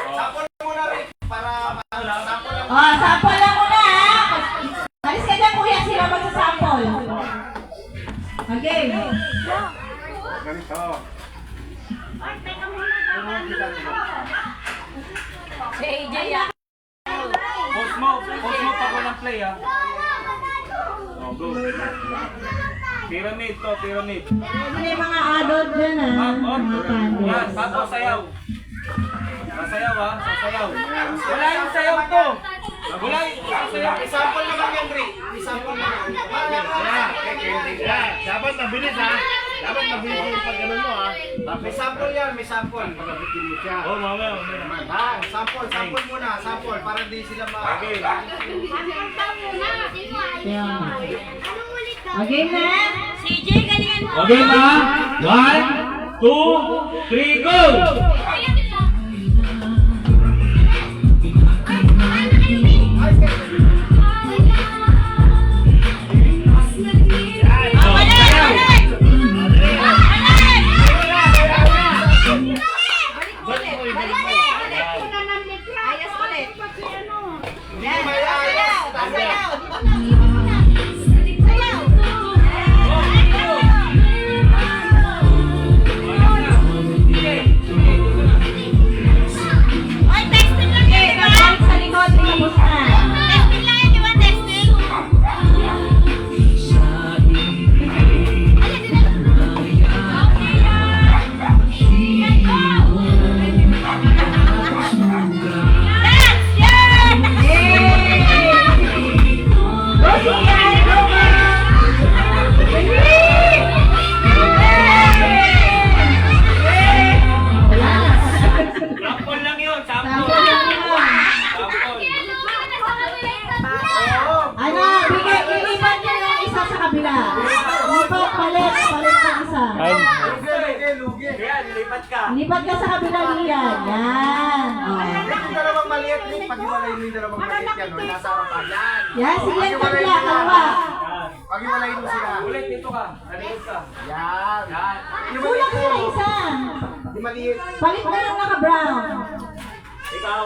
Sample muna rin para sample lang. Oh, sample lang muna ha. Alis ka dyan kuya, sila magsasample. Okay. Ganito. Si AJ yan. Post mo pag walang play ha. Oh, go. Pyramid to, pyramid. Ito na yung mga adult dyan ha. Mga candies. Yan, tapos sayaw. Sasayaw ha, sasayaw. Wala yung sayaw to. Wala yung sayaw. Sample naman yan, Rick. Sample naman. Dapat mabilis ha. Dapat mabilis yung pag-ganon mo ha. May sample yan, may sample. Pagabitin mo siya. Oh, mamaya. Sample muna, sample. Para di sila Okay. Okay na. CJ, galingan mo. Okay na. 1, 2, 3, go! Lipat ka sa kabila niyan. Yan. yung dalawang maliit, Rick. Pag-iwalay mo yung dalawang maliit yan. Nasa harapan. Yan, sige yung kabila. Kalawa. Pag-iwalay mo sila. Ulit, dito ka. Naliit ka. Yan. Yung Kulang maliit sila mo. isa. Yung maliit. Palit na lang naka-brown. Ikaw,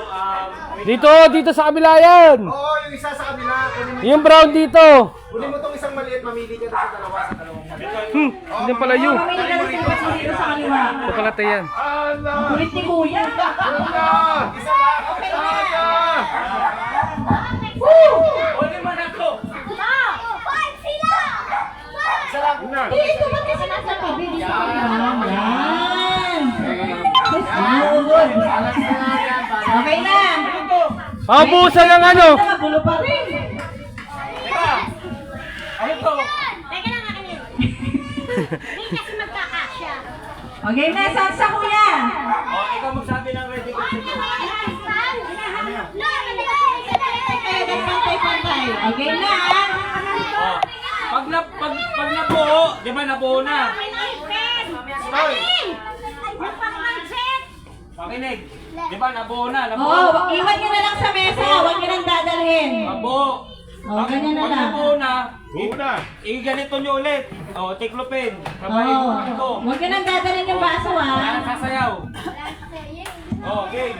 Dito sa kabila yan. Oo, yung isa sa kabila. Yung brown dito. Kunin mo tong isang maliit, mamili ka sa dalawang maliit. Hindi pala yun. Mamili ka dito sa kaliwa. Ito pala tayo yan. Kulit ni kuya. Isa lang. Okay na. Uli mo na to. Isa lang. Dito ba't kasi nasa tabi? Dito sa kaliwa. Yan. Good. Okay na. Abusan ng ano. Nakagulo pa rin. Teka. Ano to? Okay na, saan sa kuya? Oh, ikaw magsabi ng ready ko. Pantay. Okay na. Oh. Pag nabuo, di ba nabuo na? Pakinig. Di ba nabuo na? Oh, iwan nyo na lang sa mesa. Huwag nyo nang dadalhin. Nabuo. Oh, ganyan na Pag lang. nabuo na, Una. i-ganito nyo ulit. O, tiklopin. Sabay Oh, ito. huwag nyo nang dadalhin yung baso ha. Sasayaw. Oh, game.